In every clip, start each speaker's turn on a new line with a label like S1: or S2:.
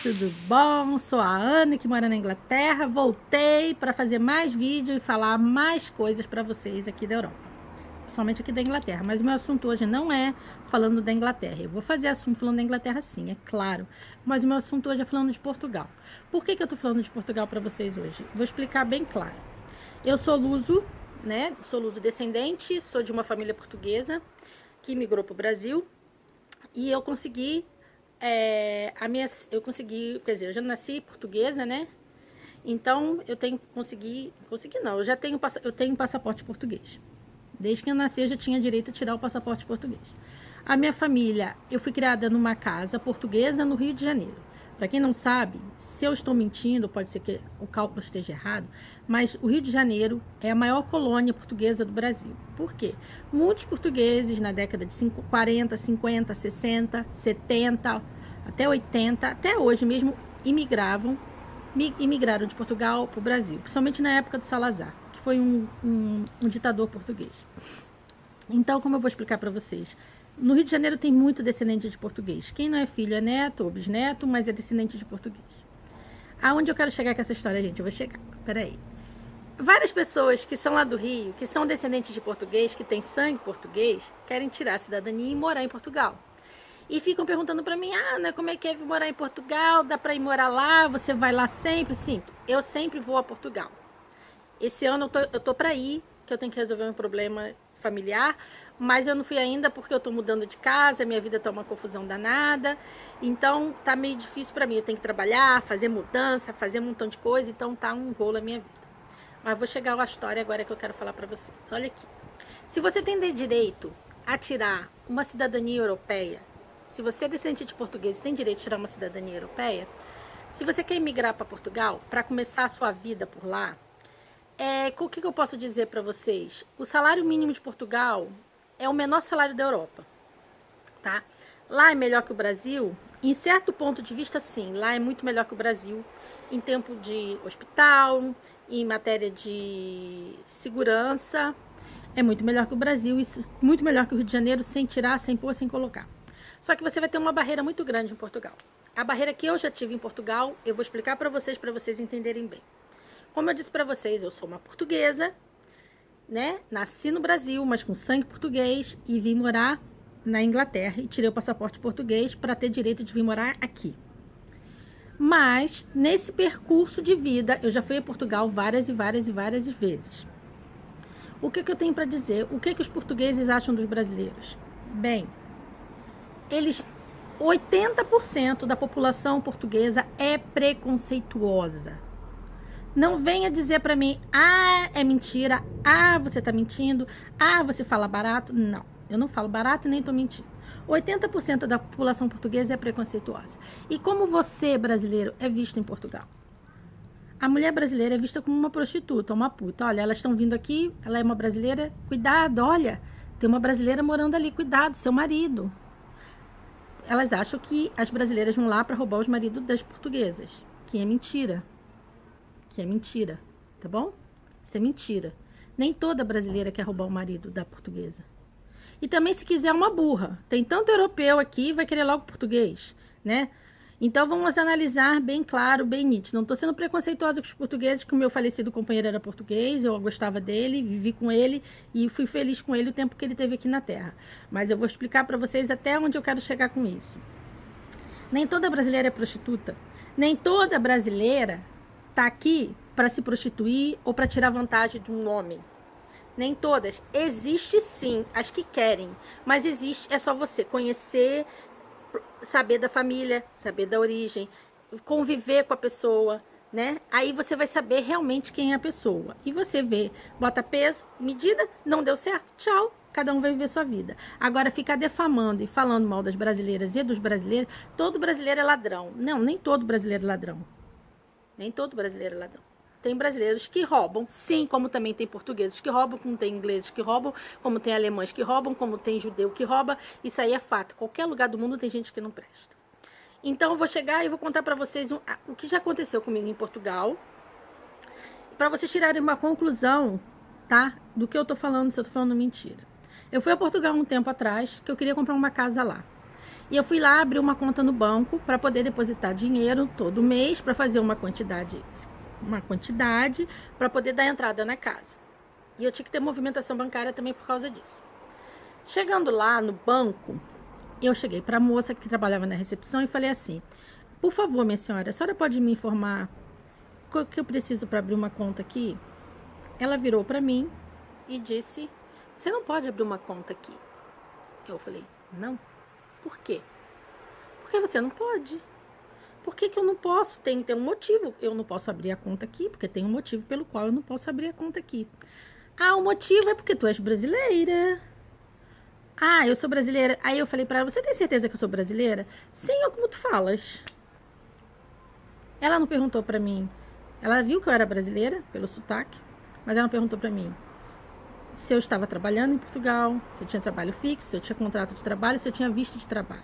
S1: tudo bom? Sou a Ana, que mora na Inglaterra. Voltei para fazer mais vídeo e falar mais coisas para vocês aqui da Europa, principalmente aqui da Inglaterra. Mas o meu assunto hoje não é falando da Inglaterra. Eu vou fazer assunto falando da Inglaterra, sim, é claro. Mas o meu assunto hoje é falando de Portugal. Por que eu tô falando de Portugal para vocês hoje? Vou explicar bem claro. Eu sou luso, né? Sou luso descendente, sou de uma família portuguesa que migrou para o Brasil e eu consegui quer dizer, eu já nasci portuguesa, né? Então eu tenho passaporte português. Desde que eu nasci eu já tinha direito a tirar o passaporte português. A minha família, eu fui criada numa casa portuguesa no Rio de Janeiro. Para quem não sabe, se eu estou mentindo, pode ser que o cálculo esteja errado, mas o Rio de Janeiro é a maior colônia portuguesa do Brasil. Por quê? Muitos portugueses na década de 40, 50, 60, 70, até 80, até hoje mesmo, imigraram de Portugal para o Brasil, principalmente na época do Salazar, que foi um ditador português. Então, como eu vou explicar para vocês? No Rio de Janeiro tem muito descendente de português. Quem não é filho é neto ou bisneto, mas é descendente de português. Aonde eu quero chegar com essa história, gente? Eu vou chegar. Peraí. Várias pessoas que são lá do Rio, que são descendentes de português, que têm sangue português, querem tirar a cidadania e morar em Portugal. E ficam perguntando para mim, Ana, como é que é morar em Portugal? Dá para ir morar lá? Você vai lá sempre? Sim, eu sempre vou a Portugal. Esse ano eu tô para ir, que eu tenho que resolver um problema familiar, mas eu não fui ainda porque eu tô mudando de casa, minha vida tá uma confusão danada, então tá meio difícil para mim, eu tenho que trabalhar, fazer mudança, fazer um montão de coisa, então tá um rolo a minha vida. Mas vou chegar à história agora que eu quero falar para vocês. Olha aqui, se você tem direito a tirar uma cidadania europeia, se você é descendente de português e tem direito de tirar uma cidadania europeia, se você quer emigrar para Portugal, para começar a sua vida por lá, o que eu posso dizer para vocês? O salário mínimo de Portugal é o menor salário da Europa, tá? Lá é melhor que o Brasil, em certo ponto de vista, sim, lá é muito melhor que o Brasil, em tempo de hospital, em matéria de segurança, é muito melhor que o Brasil, muito melhor que o Rio de Janeiro, sem tirar, sem pôr, sem colocar. Só que você vai ter uma barreira muito grande em Portugal. A barreira que eu já tive em Portugal, eu vou explicar para vocês entenderem bem. Como eu disse para vocês, eu sou uma portuguesa, né? Nasci no Brasil, mas com sangue português e vim morar na Inglaterra e tirei o passaporte português para ter direito de vir morar aqui. Mas nesse percurso de vida, eu já fui a Portugal várias vezes. O que eu tenho para dizer? O que os portugueses acham dos brasileiros? Bem, 80% da população portuguesa é preconceituosa. Não venha dizer para mim, é mentira, você tá mentindo, você fala barato. Não, eu não falo barato e nem tô mentindo. 80% da população portuguesa é preconceituosa. E como você, brasileiro, é visto em Portugal? A mulher brasileira é vista como uma prostituta, uma puta. Olha, elas estão vindo aqui, ela é uma brasileira, cuidado, olha, tem uma brasileira morando ali, cuidado, seu marido. Elas acham que as brasileiras vão lá para roubar os maridos das portuguesas, que é mentira. Tá bom? Isso é mentira. Nem toda brasileira quer roubar o marido da portuguesa. E também se quiser uma burra. Tem tanto europeu aqui, vai querer logo português, né? Então vamos analisar bem claro, bem nítido. Não estou sendo preconceituosa com os portugueses, que o meu falecido companheiro era português, eu gostava dele, vivi com ele e fui feliz com ele o tempo que ele teve aqui na Terra. Mas eu vou explicar para vocês até onde eu quero chegar com isso. Nem toda brasileira é prostituta. Nem toda brasileira tá aqui para se prostituir ou para tirar vantagem de um homem. Nem todas. Existe sim as que querem, mas existe, é só você conhecer, saber da família, saber da origem, conviver com a pessoa, né? Aí você vai saber realmente quem é a pessoa. E você vê, bota peso, medida, não deu certo, tchau. Cada um vai viver sua vida. Agora, ficar defamando e falando mal das brasileiras e dos brasileiros, todo brasileiro é ladrão. Não, nem todo brasileiro é ladrão. Nem todo brasileiro é ladrão. Tem brasileiros que roubam, sim, como também tem portugueses que roubam, como tem ingleses que roubam, como tem alemães que roubam, como tem judeu que rouba. Isso aí é fato. Qualquer lugar do mundo tem gente que não presta. Então, eu vou chegar e vou contar para vocês o que já aconteceu comigo em Portugal, para vocês tirarem uma conclusão, tá? Do que eu tô falando, se eu tô falando mentira. Eu fui a Portugal um tempo atrás, que eu queria comprar uma casa lá. E eu fui lá abrir uma conta no banco para poder depositar dinheiro todo mês para fazer uma quantidade para poder dar entrada na casa. E eu tinha que ter movimentação bancária também por causa disso. Chegando lá no banco, eu cheguei para a moça que trabalhava na recepção e falei assim: por favor, minha senhora, a senhora pode me informar o que eu preciso para abrir uma conta aqui? Ela virou para mim e disse: você não pode abrir uma conta aqui. Eu falei: não. Por quê? Porque você não pode. Por que eu não posso? Tem que ter um motivo. Eu não posso abrir a conta aqui, porque tem um motivo pelo qual eu não posso abrir a conta aqui. Ah, o motivo é porque tu és brasileira. Ah, eu sou brasileira. Aí eu falei para ela: você tem certeza que eu sou brasileira? Sim, é como tu falas. Ela não perguntou para mim. Ela viu que eu era brasileira, pelo sotaque, mas ela não perguntou para mim se eu estava trabalhando em Portugal, se eu tinha trabalho fixo, se eu tinha contrato de trabalho, se eu tinha visto de trabalho.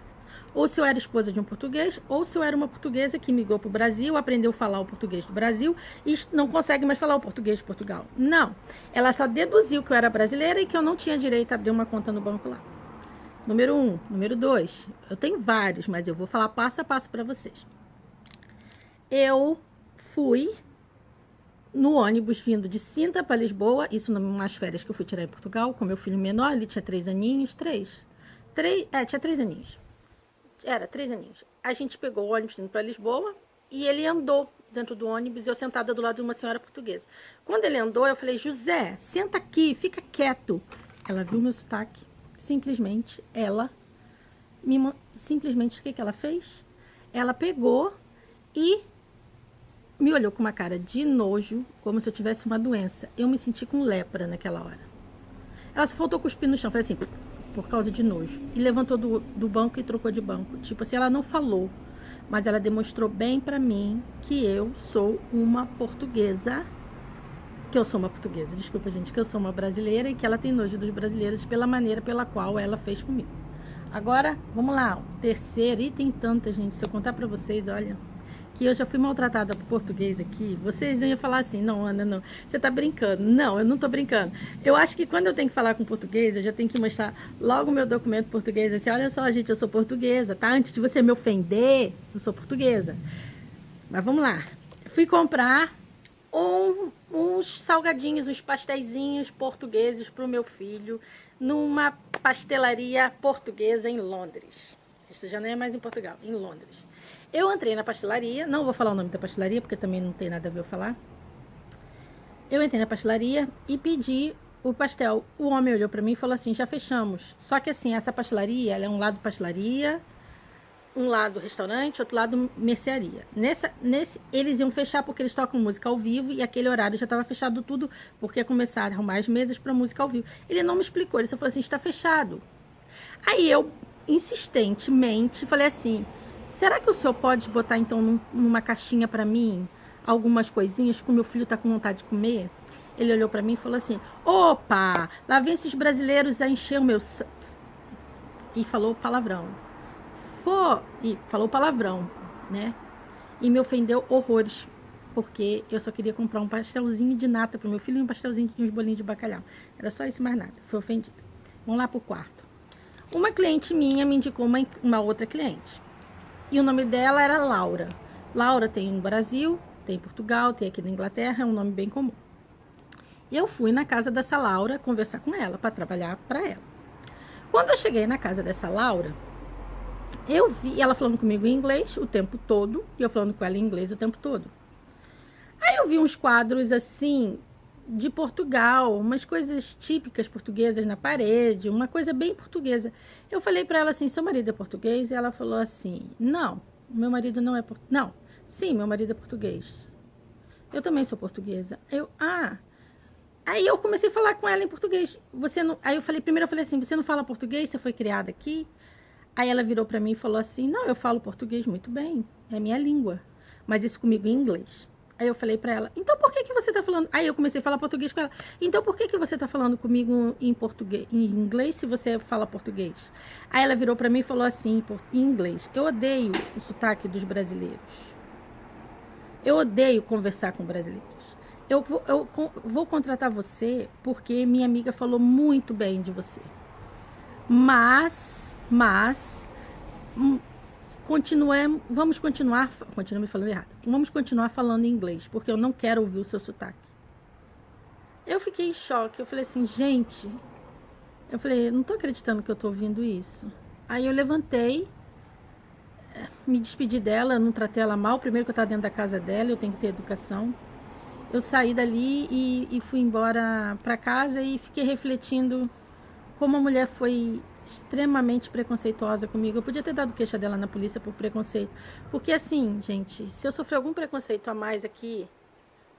S1: Ou se eu era esposa de um português, ou se eu era uma portuguesa que migrou para o Brasil, aprendeu a falar o português do Brasil e não consegue mais falar o português de Portugal. Não. Ela só deduziu que eu era brasileira e que eu não tinha direito a abrir uma conta no banco lá. Número 1. Número 2. Eu tenho vários, mas eu vou falar passo a passo para vocês. Eu fui no ônibus vindo de Sintra para Lisboa, isso nas férias que eu fui tirar em Portugal, com meu filho menor, ele tinha 3 aninhos, tinha 3 aninhos. Era 3 aninhos. A gente pegou o ônibus indo para Lisboa e ele andou dentro do ônibus e eu sentada do lado de uma senhora portuguesa. Quando ele andou, eu falei: José, senta aqui, fica quieto. Ela viu meu sotaque. Simplesmente, simplesmente, o que ela fez? Ela pegou e me olhou com uma cara de nojo, como se eu tivesse uma doença. Eu me senti com lepra naquela hora. Ela só faltou cuspir no chão, foi assim, por causa de nojo. E levantou do banco e trocou de banco. Tipo assim, ela não falou, mas ela demonstrou bem pra mim que eu sou uma portuguesa. Desculpa, gente, que eu sou uma brasileira e que ela tem nojo dos brasileiros pela maneira pela qual ela fez comigo. Agora, vamos lá, o terceiro, e tem tanta, gente, se eu contar pra vocês, olha, que eu já fui maltratada por português aqui, vocês iam falar assim: não, Ana, não, você tá brincando. Não, eu não tô brincando. Eu acho que quando eu tenho que falar com português, eu já tenho que mostrar logo o meu documento português, assim: olha só, gente, eu sou portuguesa, tá? Antes de você me ofender, eu sou portuguesa. Mas vamos lá. Fui comprar uns salgadinhos, uns pasteizinhos portugueses pro meu filho, numa pastelaria portuguesa em Londres. Isso já não é mais em Portugal, em Londres. Eu entrei na pastelaria, não vou falar o nome da pastelaria, porque também não tem nada a ver eu falar. Eu entrei na pastelaria e pedi o pastel. O homem olhou para mim e falou assim: já fechamos. Só que assim, essa pastelaria, ela é um lado pastelaria, um lado restaurante, outro lado mercearia. Nesse, eles iam fechar porque eles tocam música ao vivo e aquele horário já estava fechado tudo, porque começaram a arrumar as mesas para música ao vivo. Ele não me explicou, ele só falou assim: está fechado. Aí eu, insistentemente, falei assim: será que o senhor pode botar então numa caixinha para mim algumas coisinhas que o meu filho está com vontade de comer? Ele olhou para mim e falou assim: opa, lá vem esses brasileiros a encher o meu... E falou palavrão. E falou palavrão, né? E me ofendeu horrores, porque eu só queria comprar um pastelzinho de nata para o meu filho e um pastelzinho de uns bolinhos de bacalhau. Era só isso, mais nada. Foi ofendido. Vamos lá pro quarto. Uma cliente minha me indicou uma outra cliente. E o nome dela era Laura. Laura tem no Brasil, tem em Portugal, tem aqui na Inglaterra, é um nome bem comum. E eu fui na casa dessa Laura conversar com ela, para trabalhar para ela. Quando eu cheguei na casa dessa Laura, eu vi ela falando comigo em inglês o tempo todo, e eu falando com ela em inglês o tempo todo. Aí eu vi uns quadros assim, de Portugal, umas coisas típicas portuguesas na parede, uma coisa bem portuguesa. Eu falei para ela assim: seu marido é português? E ela falou assim: não, meu marido não é português. Não, sim, meu marido é português. Eu também sou portuguesa. Aí eu comecei a falar com ela em português. Aí primeiro eu falei assim: você não fala português? Você foi criada aqui? Aí ela virou para mim e falou assim: não, eu falo português muito bem, é minha língua, mas isso comigo em inglês. Aí eu falei pra ela: então por que você tá falando... Aí eu comecei a falar português com ela. Então por que você tá falando comigo em português, em inglês, se você fala português? Aí ela virou pra mim e falou assim, em inglês: eu odeio o sotaque dos brasileiros. Eu odeio conversar com brasileiros. Eu vou contratar você porque minha amiga falou muito bem de você. Mas Vamos continuar falando inglês, porque eu não quero ouvir o seu sotaque. Eu fiquei em choque, eu falei assim, gente, eu falei, não tô acreditando que eu tô ouvindo isso. Aí eu levantei, me despedi dela, não tratei ela mal, primeiro que eu tava dentro da casa dela, eu tenho que ter educação. Eu saí dali e fui embora pra casa e fiquei refletindo como a mulher foi extremamente preconceituosa comigo. Eu podia ter dado queixa dela na polícia por preconceito. Porque assim, gente, se eu sofrer algum preconceito a mais aqui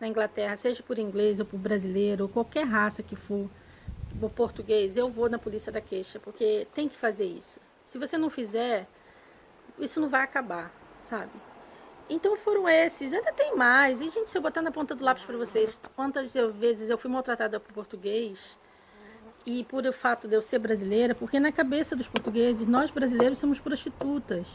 S1: na Inglaterra, seja por inglês ou por brasileiro, ou qualquer raça que for, ou português, eu vou na polícia dar queixa, porque tem que fazer isso. Se você não fizer, isso não vai acabar, sabe? Então foram esses, ainda tem mais. E, gente, se eu botar na ponta do lápis para vocês, quantas vezes eu fui maltratada por português, e por o fato de eu ser brasileira, porque na cabeça dos portugueses, nós brasileiros somos prostitutas.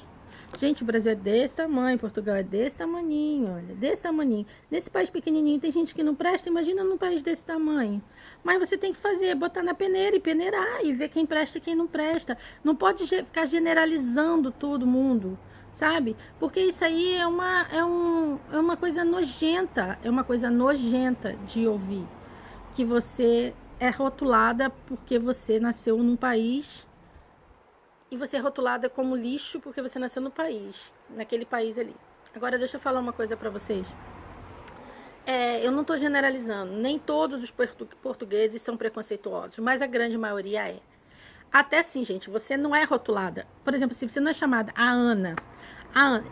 S1: Gente, o Brasil é desse tamanho, Portugal é desse tamaninho, olha, desse tamaninho. Nesse país pequenininho tem gente que não presta, imagina num país desse tamanho. Mas você tem que fazer, botar na peneira e peneirar e ver quem presta e quem não presta. Não pode ficar generalizando todo mundo, sabe? Porque isso aí é uma coisa nojenta, de ouvir. Que você é rotulada porque você nasceu num país e você é rotulada como lixo porque você nasceu no país, naquele país ali. Agora deixa eu falar uma coisa pra vocês. Eu não tô generalizando, nem todos os portugueses são preconceituosos, mas a grande maioria é. Até sim, gente, você não é rotulada. Por exemplo, se você não é chamada a Ana,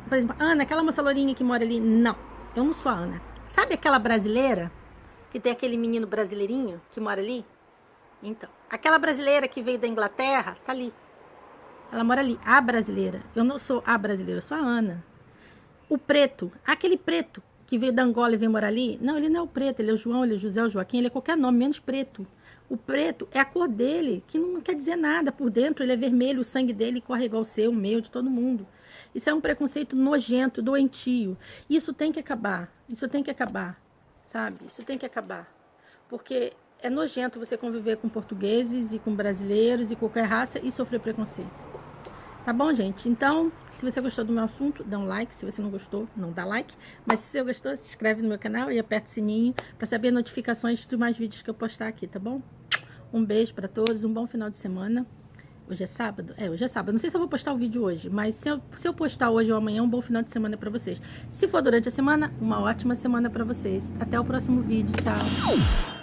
S1: por exemplo, Ana, aquela moça lourinha que mora ali, não, eu não sou a Ana. Sabe aquela brasileira? Que tem aquele menino brasileirinho que mora ali? Então, aquela brasileira que veio da Inglaterra, tá ali. Ela mora ali, a brasileira. Eu não sou a brasileira, eu sou a Ana. O preto, aquele preto que veio da Angola e veio morar ali, não, ele não é o preto, ele é o João, ele é o José, o Joaquim, ele é qualquer nome, menos preto. O preto é a cor dele, que não quer dizer nada. Por dentro ele é vermelho, o sangue dele corre igual o seu, o meu, de todo mundo. Isso é um preconceito nojento, doentio. Isso tem que acabar, sabe? Isso tem que acabar, porque é nojento você conviver com portugueses e com brasileiros e qualquer raça e sofrer preconceito. Tá bom, gente? Então, se você gostou do meu assunto, dá um like. Se você não gostou, não dá like. Mas se você gostou, se inscreve no meu canal e aperta o sininho para saber notificações de mais vídeos que eu postar aqui, tá bom? Um beijo para todos, um bom final de semana. Hoje é sábado? Hoje é sábado. Não sei se eu vou postar o vídeo hoje, mas se eu postar hoje ou amanhã, um bom final de semana para vocês. Se for durante a semana, uma ótima semana para vocês. Até o próximo vídeo. Tchau!